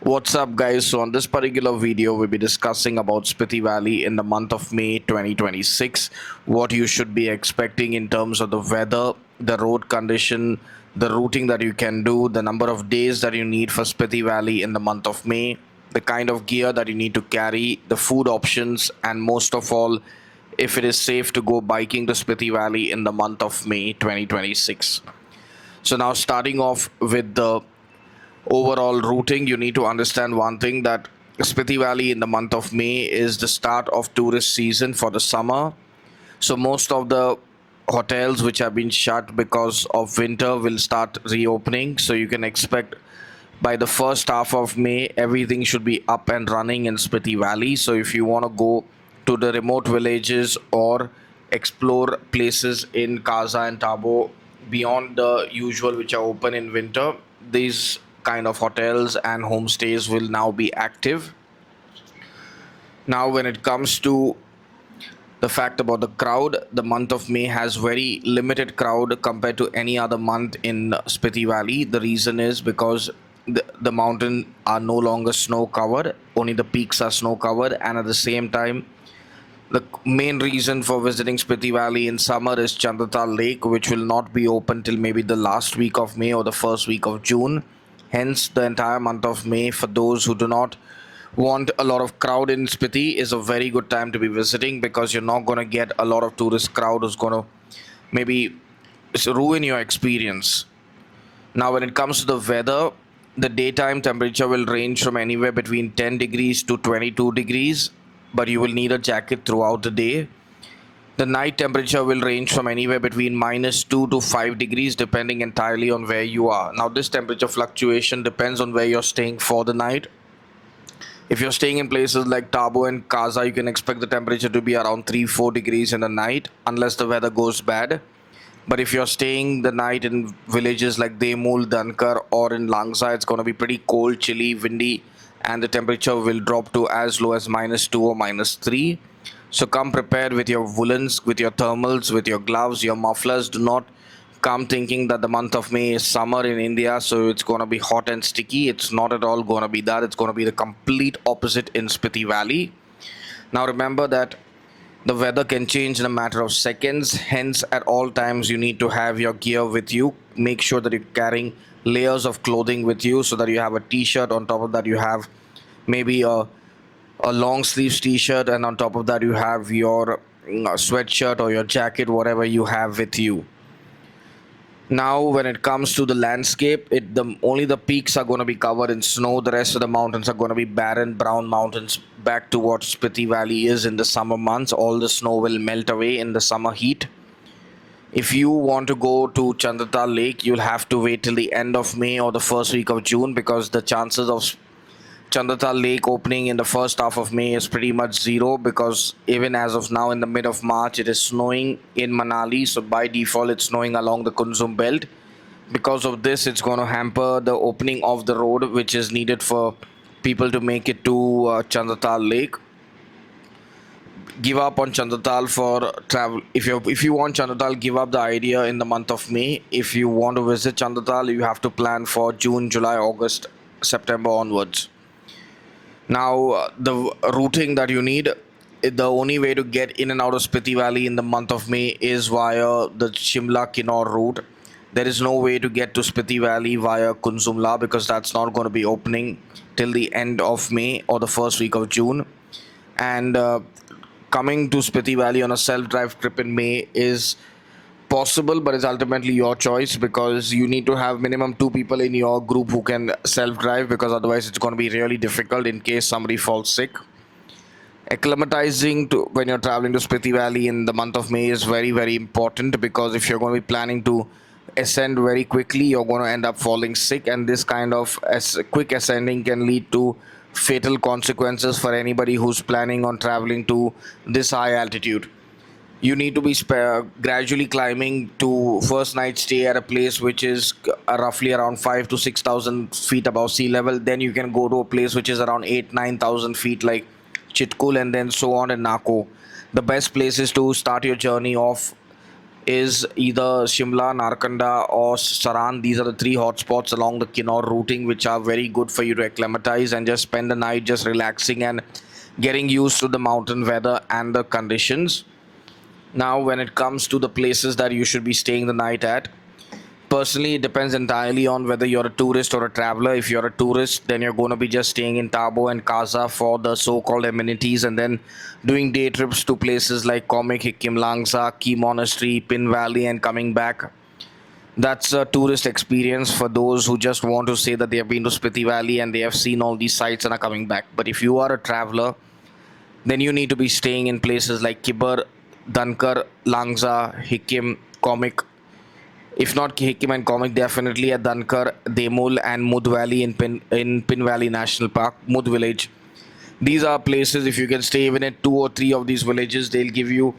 What's up guys? So on this particular video we'll be discussing about Spiti Valley in the month of May 2026, what you should be expecting in terms of the weather, the road condition, the routing that you can do, the number of days that you need for Spiti Valley in the month of May, the kind of gear that you need to carry, the food options, and most of all, if it is safe to go biking to Spiti Valley in the month of May 2026. So now starting off with the overall routing, you need to understand one thing, that Spiti Valley in the month of May is the start of tourist season for the summer. So most of the hotels which have been shut because of winter will start reopening. So you can expect by the first half of May everything should be up and running in Spiti Valley. So if you want to go to the remote villages or explore places in Kaza and Tabo beyond the usual which are open in winter, these kind of hotels and homestays will now be active. Now when it comes to the fact about the crowd, the month of May has very limited crowd compared to any other month in Spiti Valley. The reason is because the mountains are no longer snow covered, only the peaks are snow covered, and at the same time the main reason for visiting Spiti Valley in summer is Chandatal Lake, which will not be open till maybe the last week of May or the first week of June. Hence, the entire month of May, for those who do not want a lot of crowd in Spiti, is a very good time to be visiting, because you're not going to get a lot of tourist crowd who's going to maybe ruin your experience. Now, when it comes to the weather, the daytime temperature will range from anywhere between 10 degrees to 22 degrees, but you will need a jacket throughout the day. The night temperature will range from anywhere between -2 to 5 degrees, depending entirely on where you are. Now, this temperature fluctuation depends on where you're staying for the night. If you're staying in places like Tabo and Kaza, you can expect the temperature to be around 3-4 degrees in the night, unless the weather goes bad. But if you're staying the night in villages like Demul, Dankar, or in Langsa, it's going to be pretty cold, chilly, windy, and the temperature will drop to as low as -2 or -3. So come prepared with your woolens, with your thermals, with your gloves, your mufflers. Do not come thinking that the month of May is summer in India, so it's going to be hot and sticky. It's not at all going to be that. It's going to be the complete opposite in Spiti Valley. Now remember that the weather can change in a matter of seconds. Hence, at all times, you need to have your gear with you. Make sure that you're carrying layers of clothing with you, so that you have a t-shirt. On top of that, you have maybe a long sleeves t-shirt, and on top of that you have your sweatshirt or your jacket, whatever you have with you. Now when it comes to the landscape, only the peaks are going to be covered in snow. The rest of the mountains are going to be barren brown mountains, back to what Spiti Valley is in the summer months. All the snow will melt away in the summer heat. If you want to go to Chandatal Lake, you'll have to wait till the end of May or the first week of June, because the chances of Chandatal Lake opening in the first half of May is pretty much zero, because even as of now in the mid of March it is snowing in Manali, so by default it's snowing along the Kunzum belt. Because of this, it's going to hamper the opening of the road which is needed for people to make it to Chandatal Lake. Give up on Chandatal for travel. If you want Chandatal, give up the idea in the month of May. If you want to visit Chandatal, you have to plan for June, July, August, September onwards. Now, the routing that you need, the only way to get in and out of Spiti Valley in the month of May is via the Shimla Kinnaur route. There is no way to get to Spiti Valley via Kunzumla, because that's not going to be opening till the end of May or the first week of June. And coming to Spiti Valley on a self-drive trip in May is possible, but it's ultimately your choice, because you need to have minimum 2 people in your group who can self-drive, because otherwise it's going to be really difficult in case somebody falls sick. Acclimatizing to when you're traveling to Spiti Valley in the month of May is very important, because if you're going to be planning to ascend very quickly, you're going to end up falling sick, and this kind of quick ascending can lead to fatal consequences for anybody who's planning on traveling to this high altitude. You need to be gradually climbing to first night stay at a place which is roughly around 5 to 6,000 feet above sea level. Then you can go to a place which is around 8-9,000 feet, like Chitkul, and then so on in Nako. The best place is to start your journey off is either Shimla, Narkanda, or Saran. These are the three hotspots along the Kinnaur routing, which are very good for you to acclimatize and just spend the night just relaxing and getting used to the mountain weather and the conditions. Now, when it comes to the places that you should be staying the night at, personally, it depends entirely on whether you're a tourist or a traveler. If you're a tourist, then you're going to be just staying in Tabo and Kaza for the so-called amenities, and then doing day trips to places like Komik, Hikkim, Langsa, Key Monastery, Pin Valley, and coming back. That's a tourist experience for those who just want to say that they have been to Spiti Valley and they have seen all these sites and are coming back. But if you are a traveler, then you need to be staying in places like Kibber, Dankar, Langsa, Hikkim, Komik. If not Hikkim and Komik, definitely at Dankar, Demul, and Mud Valley in Pin Valley National Park, Mud Village. These are places, if you can stay even at 2 or 3 of these villages, they'll give you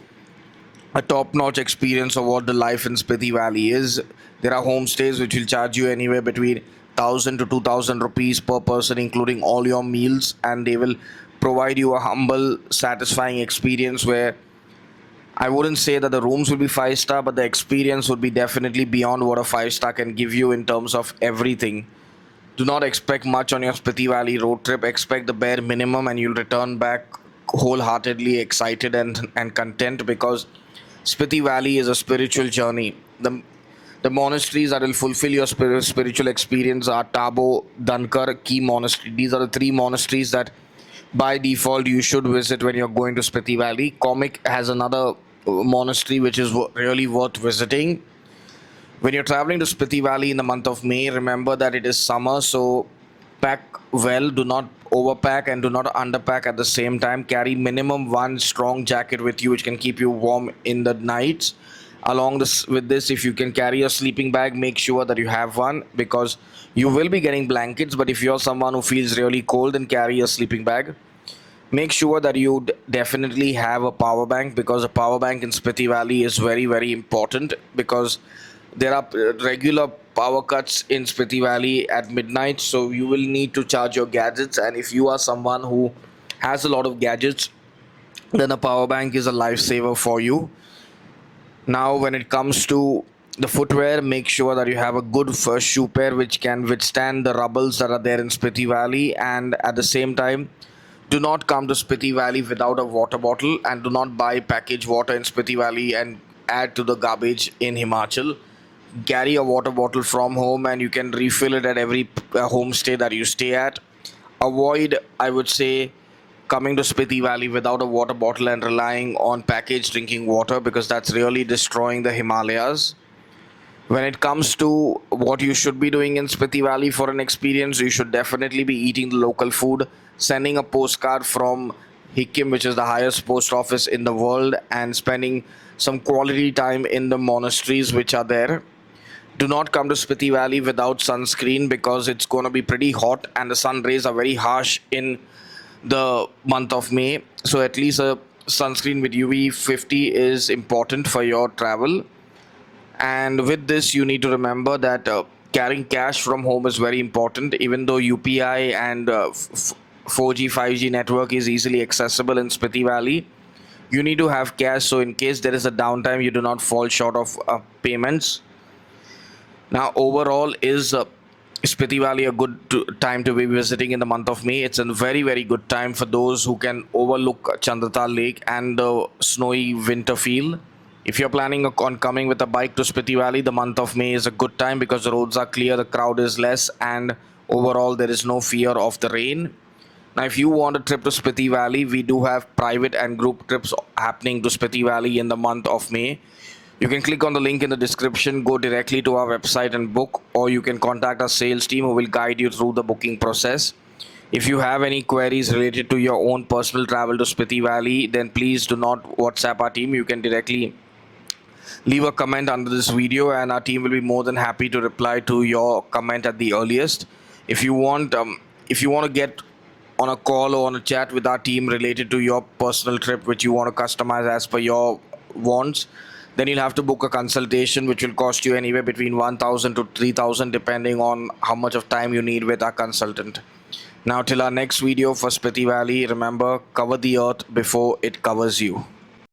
a top-notch experience of what the life in Spiti Valley is. There are homestays which will charge you anywhere between 1,000 to 2,000 rupees per person, including all your meals, and they will provide you a humble, satisfying experience where I wouldn't say that the rooms will be 5 star, but the experience would be definitely beyond what a 5 star can give you in terms of everything. Do not expect much on your Spiti Valley road trip. Expect the bare minimum, and you'll return back wholeheartedly excited and content, because Spiti Valley is a spiritual journey. The monasteries that will fulfill your spiritual experience are Tabo, Dankar, Key Monastery. These are the three monasteries that by default you should visit when you're going to Spiti Valley. Komik has another monastery which is really worth visiting. When you're traveling to Spiti Valley in the month of May, remember that it is summer, so pack well, do not overpack and do not underpack at the same time. Carry minimum one strong jacket with you which can keep you warm in the nights. Along this with this, if you can carry a sleeping bag, make sure that you have one, because you will be getting blankets, but if you're someone who feels really cold, then carry a sleeping bag. Make sure that you definitely have a power bank, because a power bank in Spiti Valley is very, very important, because there are regular power cuts in Spiti Valley at midnight, so you will need to charge your gadgets, and if you are someone who has a lot of gadgets, then a power bank is a lifesaver for you. Now, when it comes to the footwear, make sure that you have a good first shoe pair which can withstand the rubbles that are there in Spiti Valley, and at the same time, do not come to Spiti Valley without a water bottle, and do not buy packaged water in Spiti Valley and add to the garbage in Himachal. Carry a water bottle from home, and you can refill it at every homestay that you stay at. Avoid, I would say, coming to Spiti Valley without a water bottle and relying on packaged drinking water, because that's really destroying the Himalayas. When it comes to what you should be doing in Spiti Valley for an experience, you should definitely be eating the local food, sending a postcard from Hikkim, which is the highest post office in the world, and spending some quality time in the monasteries which are there. Do not come to Spiti Valley without sunscreen, because it's going to be pretty hot and the sun rays are very harsh in the month of May. So at least a sunscreen with UV 50 is important for your travel. And with this, you need to remember that carrying cash from home is very important. Even though UPI and 4G 5G network is easily accessible in Spiti Valley, you need to have cash, so in case there is a downtime, you do not fall short of payments. Now, overall, is Spiti Valley a good time to be visiting in the month of May? It's a very, very good time for those who can overlook Chandratal Lake and the snowy winter feel. If you're planning on coming with a bike to Spiti Valley, the month of May is a good time, because the roads are clear, the crowd is less, and overall there is no fear of the rain. Now, if you want a trip to Spiti Valley, we do have private and group trips happening to Spiti Valley in the month of May. You can click on the link in the description, go directly to our website and book, or you can contact our sales team who will guide you through the booking process. If you have any queries related to your own personal travel to Spiti Valley, then please do not WhatsApp our team. You can directly leave a comment under this video, and our team will be more than happy to reply to your comment at the earliest. If you want to get on a call or on a chat with our team related to your personal trip which you want to customize as per your wants, then you'll have to book a consultation which will cost you anywhere between 1,000 to 3,000 depending on how much of time you need with our consultant. Now, till our next video for Spiti Valley, remember, cover the earth before it covers you.